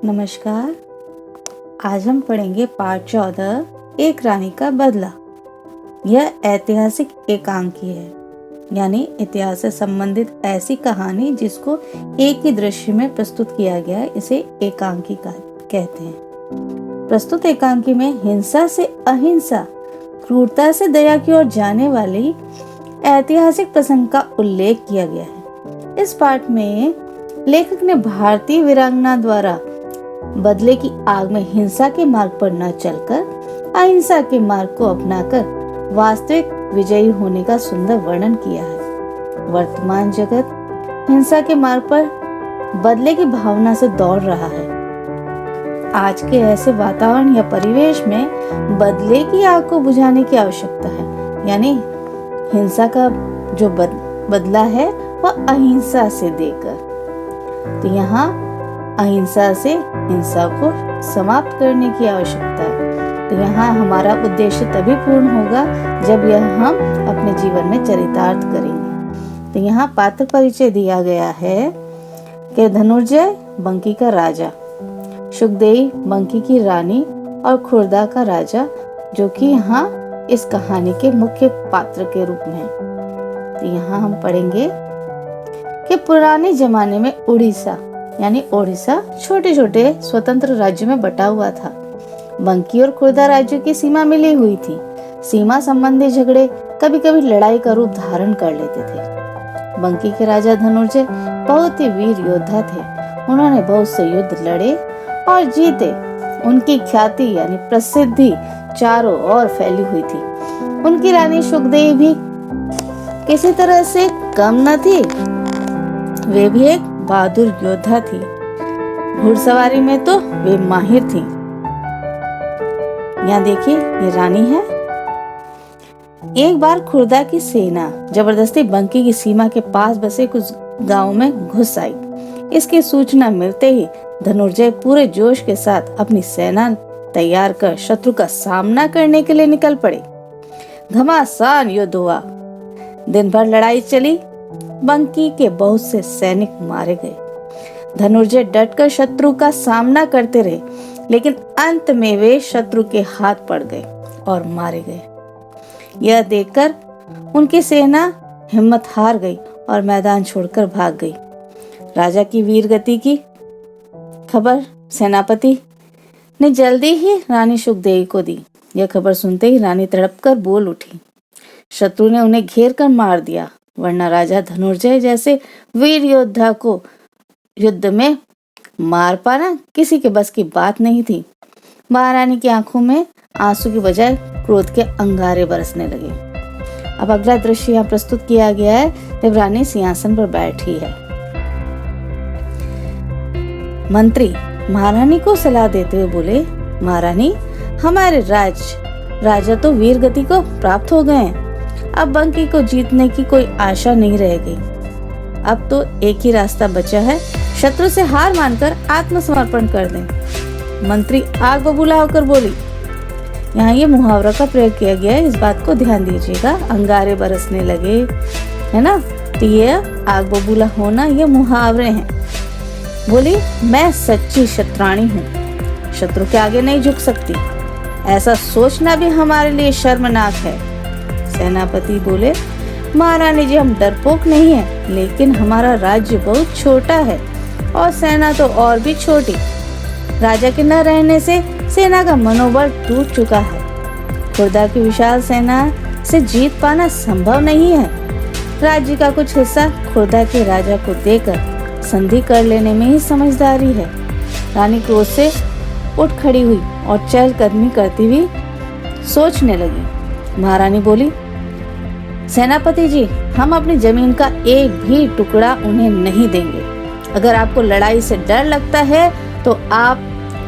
नमस्कार। आज हम पढ़ेंगे पाठ 14 एक रानी का बदला। यह ऐतिहासिक एकांकी है, यानी इतिहास से संबंधित ऐसी कहानी जिसको एक ही दृश्य में प्रस्तुत किया गया है, इसे एकांकी कहते हैं। प्रस्तुत एकांकी में हिंसा से अहिंसा, क्रूरता से दया की ओर जाने वाली ऐतिहासिक प्रसंग का उल्लेख किया गया है। इस पाठ में लेखक ने भारतीय वीरांगना द्वारा बदले की आग में हिंसा के मार्ग पर न चलकर अहिंसा के मार्ग को अपनाकर वास्तविक विजयी होने का सुंदर वर्णन किया है। वर्तमान जगत हिंसा के मार्ग पर बदले की भावना से दौड़ रहा है। आज के ऐसे वातावरण या परिवेश में बदले की आग को बुझाने की आवश्यकता है, यानी हिंसा का जो बदला है वह अहिंसा से देकर। तो यहाँ अहिंसा से हिंसा को समाप्त करने की आवश्यकता है। तो यहाँ हमारा उद्देश्य तभी पूर्ण होगा जब यह हम अपने जीवन में चरितार्थ करेंगे। तो यहाँ पात्र परिचय दिया गया है कि धनुर्जय बंकी का राजा, शुकदेई बंकी की रानी और खुर्दा का राजा, जो कि यहाँ इस कहानी के मुख्य पात्र के रूप में है। तो यहाँ हम पढ़ेंगे कि पुराने जमाने में उड़ीसा यानी ओडिशा छोटे छोटे स्वतंत्र राज्यों में बटा हुआ था। बंकी और खुर्दा राज्यों की सीमा मिली हुई थी। सीमा संबंधी झगड़े कभी कभी लड़ाई का रूप धारण कर लेते थे। बंकी के राजा धनुर्जय बहुत ही वीर योद्धा थे। उन्होंने बहुत से युद्ध लड़े और जीते। उनकी ख्याति यानी प्रसिद्धि चारों ओर फैली हुई थी। उनकी रानी शुकदेई भी किसी तरह से कम न थी। वे भी एक बहादुर योद्धा थी। घुड़सवारी में तो वे माहिर थी। यहाँ देखिए, ये रानी है। एक बार खुर्दा की सेना जबरदस्ती बंकी की सीमा के पास बसे कुछ गांवों में घुस आई। इसकी सूचना मिलते ही धनुर्जय पूरे जोश के साथ अपनी सेना तैयार कर शत्रु का सामना करने के लिए निकल पड़े। घमासान युद्ध हुआ। दिन भर लड़ाई चली। बंकी के बहुत से सैनिक मारे गए। धनुर्जय डटकर शत्रु का सामना करते रहे, लेकिन अंत में वे शत्रु के हाथ पड़ गए और मारे गए। यह देखकर उनकी सेना हिम्मत हार गई और मैदान छोड़कर भाग गई। राजा की वीरगति की खबर सेनापति ने जल्दी ही रानी शुकदेई को दी। यह खबर सुनते ही रानी तड़पकर बोल उठी, शत्रु ने उन्हें घेर कर मार दिया, वरना राजा धनुर्जय जैसे वीर योद्धा को युद्ध में मार पाना किसी के बस की बात नहीं थी। महारानी की आंखों में आंसू की बजाय क्रोध के अंगारे बरसने लगे। अब अगला दृश्य यहाँ प्रस्तुत किया गया है जब रानी सिंहासन पर बैठी है। मंत्री महारानी को सलाह देते हुए बोले, महारानी, हमारे राजा तो वीर गति को प्राप्त हो गए हैं। अब बंकी को जीतने की कोई आशा नहीं रह गई। अब तो एक ही रास्ता बचा है, शत्रु से हार मानकर आत्मसमर्पण कर दें। मंत्री आग बबूला होकर बोली। यहाँ ये मुहावरा का प्रयोग किया गया है, इस बात को ध्यान दीजिएगा। अंगारे बरसने लगे, है ना, तो ये आग बबूला होना ये मुहावरे हैं। बोली, मैं सच्ची शत्राणी हूँ, शत्रु के आगे नहीं झुक सकती। ऐसा सोचना भी हमारे लिए शर्मनाक है। सेनापति बोले, महारानी जी, हम डरपोक नहीं है, लेकिन हमारा राज्य बहुत छोटा है और सेना तो और भी छोटी। राजा के न रहने से सेना का मनोबल टूट चुका है। खुर्दा की विशाल सेना से जीत पाना संभव नहीं है। राज्य का कुछ हिस्सा खुर्दा के राजा को देकर संधि कर लेने में ही समझदारी है। रानी क्रोध से उठ खड़ी हुई और चहलकदमी करती हुई सोचने लगी। महारानी बोली, सेनापति जी, हम अपनी जमीन का एक भी टुकड़ा उन्हें नहीं देंगे। अगर आपको लड़ाई से डर लगता है तो आप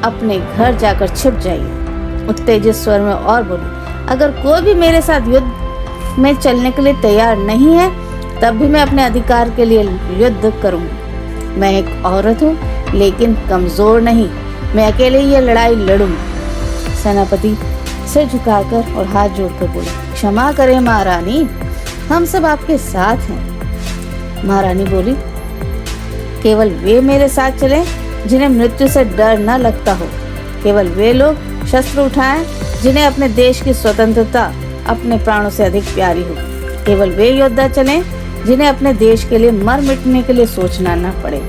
अपने घर जाकर छिप जाइए। उत्तेजित स्वर में और बोली, अगर कोई भी मेरे साथ युद्ध में चलने के लिए तैयार नहीं है, तब भी मैं अपने अधिकार के लिए युद्ध करूंगी। मैं एक औरत हूँ, लेकिन कमजोर नहीं। मैं अकेले ये लड़ाई लड़ूंगी। सेनापति सिर झुकाकर और हाथ जोड़कर बोले, क्षमा करें महारानी, हम सब आपके साथ हैं। महारानी बोली, केवल वे मेरे साथ चलें जिन्हें मृत्यु से डर न लगता हो। केवल वे लोग शस्त्र उठाएं जिन्हें अपने देश की स्वतंत्रता अपने प्राणों से अधिक प्यारी हो। केवल वे योद्धा चलें जिन्हें अपने देश के लिए मर मिटने के लिए सोचना न पड़े।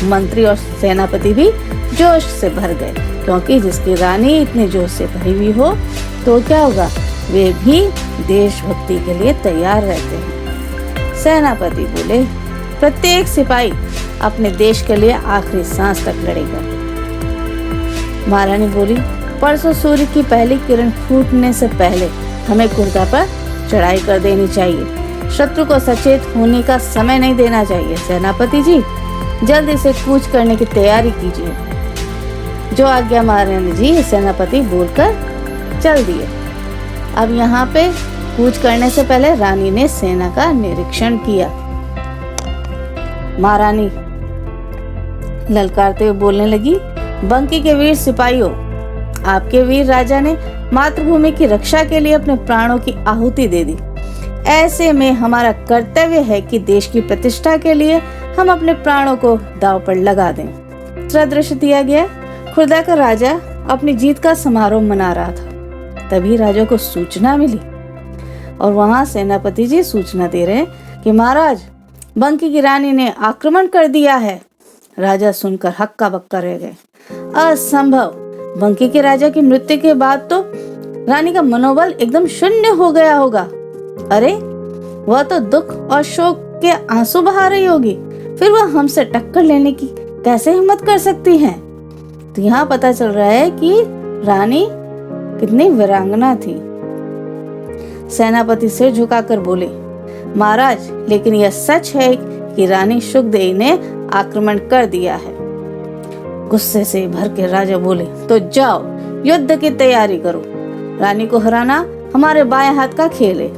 मंत्री और सेनापति भी जोश से भर गए, क्योंकि जिसकी रानी इतने जोश से भरी हुई हो तो क्या होगा, वे भी देशभक्ति के लिए तैयार रहते हैं। सेनापति बोले, प्रत्येक सिपाही अपने देश के लिए आखिरी सांस तक लड़ेगा। महारानी बोली, परसों सूर्य की पहली किरण फूटने से पहले हमें कुर्दा पर चढ़ाई कर देनी चाहिए। शत्रु को सचेत होने का समय नहीं देना चाहिए। सेनापति जी, जल्दी से कूच करने की तैयारी कीजिए। जो आज्ञा महारानी जी, सेनापति बोलकर चल दिए। अब यहाँ पे कूच करने से पहले रानी ने सेना का निरीक्षण किया। महारानी ललकारते हुए बोलने लगी, बंकी के वीर सिपाहियों, आपके वीर राजा ने मातृभूमि की रक्षा के लिए अपने प्राणों की आहुति दे दी। ऐसे में हमारा कर्तव्य है कि देश की प्रतिष्ठा के लिए हम अपने प्राणों को दांव पर लगा दें। दूसरा दृश्य दिया गया, खुर्दा का राजा अपनी जीत का समारोह मना रहा था। तभी राजा को सूचना मिली और वहां सेनापति जी सूचना दे रहे हैं कि महाराज, बंकी की रानी ने आक्रमण कर दिया है। राजा सुनकर हक्का बक्का रह गए। असंभव! बंकी के राजा की मृत्यु के बाद तो रानी का मनोबल एकदम शून्य हो गया होगा। अरे, वह तो दुख और शोक के आंसू बहा रही होगी, फिर वह हमसे टक्कर लेने की कैसे हिम्मत कर सकती है। तो यहाँ पता चल रहा है कि रानी कितनी वीरांगना थी। सेनापति सिर झुकाकर बोले, महाराज, लेकिन यह सच है कि रानी शुकदेई ने आक्रमण कर दिया है। गुस्से से भर के राजा बोले, तो जाओ युद्ध की तैयारी करो। रानी को हराना हमारे बाएं हाथ का खेल है।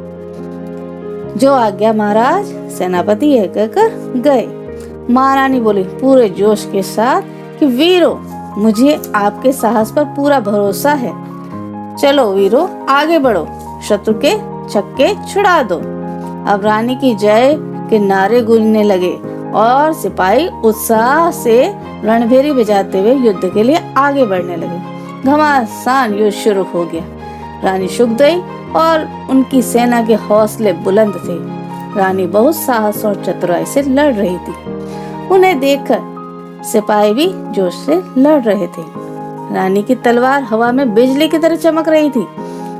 जो आज्ञा महाराज, सेनापति यह कहकर गए। महारानी बोली पूरे जोश के साथ कि वीरों, मुझे आपके साहस पर पूरा भरोसा है। चलो वीरों, आगे बढ़ो, शत्रु के छक्के छुड़ा दो। अब रानी की जय के नारे गूंजने लगे और सिपाही उत्साह से रणभेरी बजाते हुए युद्ध के लिए आगे बढ़ने लगे। घमासान युद्ध शुरू हो गया। रानी शुकदेई और उनकी सेना के हौसले बुलंद थे। रानी बहुत साहस और चतुराई से लड़ रही थी। उन्हें देखकर सिपाही भी जोश से लड़ रहे थे। रानी की तलवार हवा में बिजली की तरह चमक रही थी।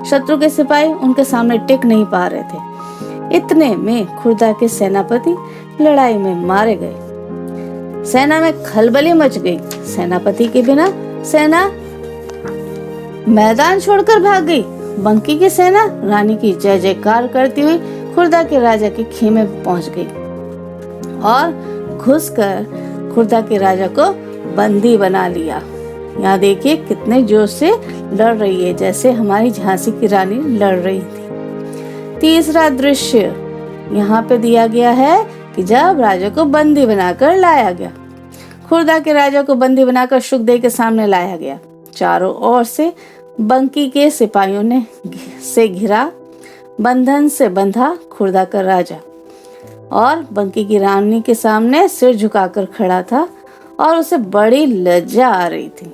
शत्रु के सिपाही उनके सामने टिक नहीं पा रहे थे। इतने में खुर्दा के सेनापति लड़ाई में मारे गए। सेना में खलबली मच गई। सेनापति के बिना सेना मैदान छोड़कर भाग गई। बंकी की सेना रानी की जय जयकार करती हुई खुर्दा के राजा के खेमे पहुंच गई और घुसकर खुर्दा के राजा को बंदी बना लिया। यहाँ देखिए कितने जोश से लड़ रही है, जैसे हमारी झांसी की रानी लड़ रही थी। तीसरा दृश्य यहाँ पे दिया गया है कि जब राजा को बंदी बनाकर लाया गया। खुर्दा के राजा को बंदी बनाकर शुकदेई के सामने लाया गया। चारों ओर से बंकी के सिपाहियों ने से घिरा, बंधन से बंधा खुर्दा का राजा और बंकी की रानी के सामने सिर झुकाकर खड़ा था और उसे बड़ी लज्जा आ रही थी।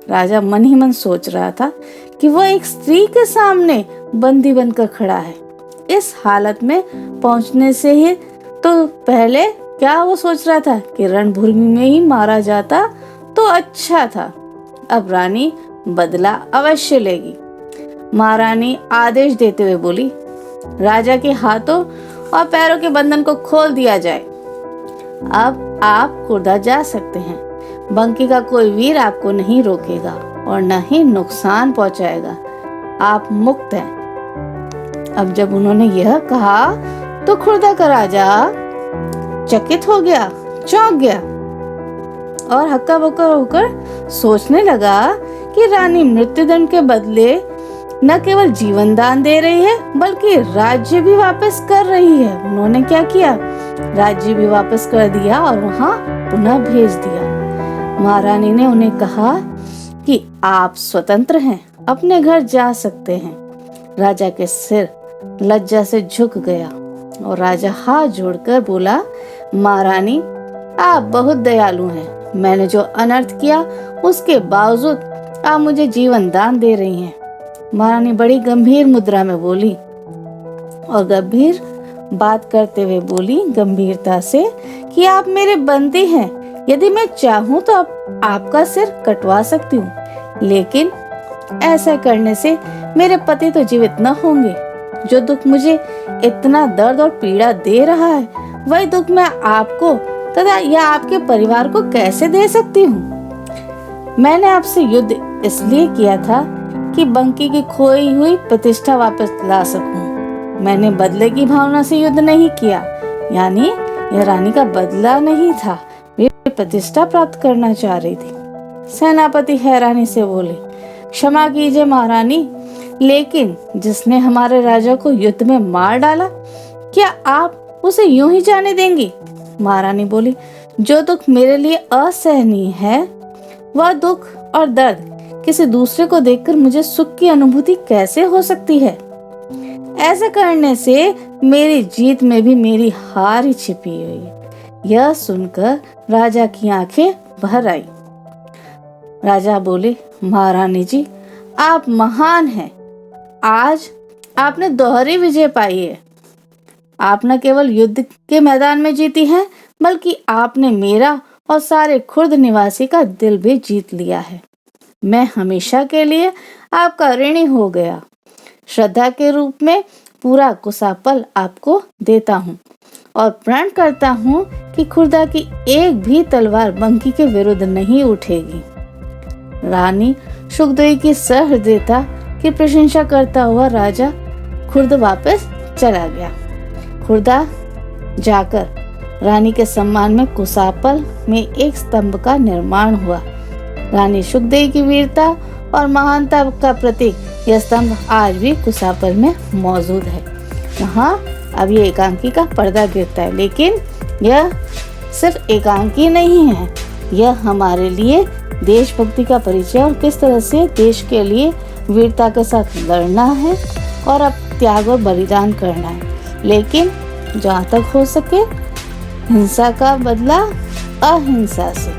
राजा मन ही मन सोच रहा था कि वह एक स्त्री के सामने बंदी बनकर खड़ा है। इस हालत में पहुंचने से ही तो पहले क्या वो सोच रहा था कि रणभूमि में ही मारा जाता तो अच्छा था। अब रानी बदला अवश्य लेगी। महारानी आदेश देते हुए बोली, राजा के हाथों और पैरों के बंधन को खोल दिया जाए। अब आप खुर्दा जा सकते हैं। बंकी का कोई वीर आपको नहीं रोकेगा और न ही नुकसान पहुंचाएगा। आप मुक्त हैं। अब जब उन्होंने यह कहा तो खुर्दा का राजा चकित हो गया, चौंक गया और हक्का बक्का होकर सोचने लगा कि रानी मृत्युदंड के बदले न केवल जीवन दान दे रही है बल्कि राज्य भी वापस कर रही है। उन्होंने क्या किया? राज्य भी वापस कर दिया और वहां पुनः भेज दिया। महारानी ने उन्हें कहा कि आप स्वतंत्र हैं, अपने घर जा सकते हैं। राजा के सिर लज्जा से झुक गया और राजा हाथ जोड़कर बोला, महारानी आप बहुत दयालु हैं। मैंने जो अनर्थ किया उसके बावजूद आप मुझे जीवन दान दे रही हैं। महारानी बड़ी गंभीर मुद्रा में बोली और गंभीर बात करते हुए बोली गंभीरता से कि आप मेरे बंदी हैं। यदि मैं चाहूँ तो आपका सिर कटवा सकती हूँ, लेकिन ऐसा करने से मेरे पति तो जीवित न होंगे। जो दुख मुझे इतना दर्द और पीड़ा दे रहा है, वही दुख मैं आपको तथा या आपके परिवार को कैसे दे सकती हूँ। मैंने आपसे युद्ध इसलिए किया था कि बंकी की खोई हुई प्रतिष्ठा वापस ला सकूं। मैंने बदले की भावना से युद्ध नहीं किया, यानी यह रानी का बदला नहीं था, वे प्रतिष्ठा प्राप्त करना चाह रही थी। सेनापति हैरानी से बोले, क्षमा कीजिए महारानी, लेकिन जिसने हमारे राजा को युद्ध में मार डाला, क्या आप उसे यूं ही जाने देंगी? महारानी बोली, जो दुख मेरे लिए असहनीय है, वह दुख और दर्द किसी दूसरे को देखकर मुझे सुख की अनुभूति कैसे हो सकती है? ऐसा करने से मेरी जीत में भी मेरी हार ही छिपी हुई है। यह सुनकर राजा की आंखें भर आई। राजा बोले, महारानी जी, आप महान हैं। आज आपने दोहरी विजय पाई है। आप न केवल युद्ध के मैदान में जीती हैं, बल्कि आपने मेरा और सारे खुर्द निवासी का दिल भी जीत लिया है। मैं हमेशा के लिए आपका ऋणी हो गया। श्रद्धा के रूप में पूरा कुसापल आपको देता हूँ और प्रण करता हूँ कि खुर्दा की एक भी तलवार बंकी के विरुद्ध नहीं उठेगी। रानी सुखदेवी की सहृदयता की प्रशंसा करता हुआ राजा खुर्द वापस चला गया। खुर्दा जाकर रानी के सम्मान में कुसापल में एक स्तंभ का निर्माण हुआ। रानी सुखदेवी की वीरता और महानता का प्रतीक यह स्तंभ आज भी कुसापल में मौजूद है। वहाँ अब ये एकांकी का पर्दा गिरता है, लेकिन यह सिर्फ एकांकी नहीं है, यह हमारे लिए देशभक्ति का परिचय और किस तरह से देश के लिए वीरता के साथ लड़ना है और अब त्याग और बलिदान करना है, लेकिन जहाँ तक हो सके हिंसा का बदला अहिंसा से।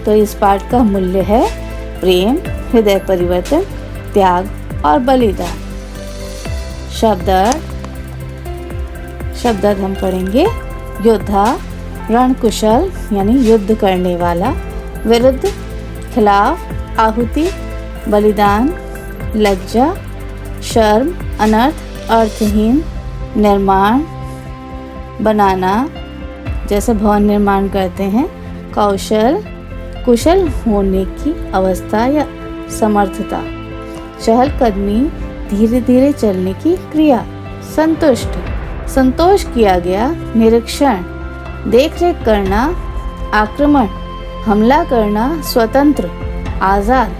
तो इस पाठ का मूल्य है प्रेम, हृदय परिवर्तन, त्याग और बलिदान। शब्द हम पढ़ेंगे। योद्धा, रणकुशल यानी युद्ध करने वाला, विरुद्ध, खिलाफ, आहुति, बलिदान, लज्जा, शर्म, अनर्थ, अर्थहीन, निर्माण, बनाना जैसे भवन निर्माण करते हैं, कौशल, कुशल होने की अवस्था या समर्थता, चहलकदमी, धीरे धीरे चलने की क्रिया, संतुष्ट, संतोष किया गया, निरीक्षण, देखरेख करना, आक्रमण, हमला करना, स्वतंत्र, आजाद,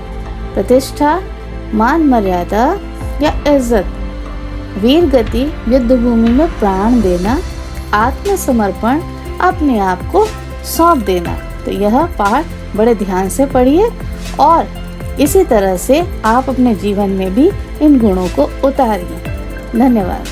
प्रतिष्ठा, मान मर्यादा या इज्जत, वीर गति, युद्ध भूमि में प्राण देना, आत्मसमर्पण, अपने आप को सौंप देना। तो यह पाठ बड़े ध्यान से पढ़िए और इसी तरह से आप अपने जीवन में भी इन गुणों को उतारिए। धन्यवाद।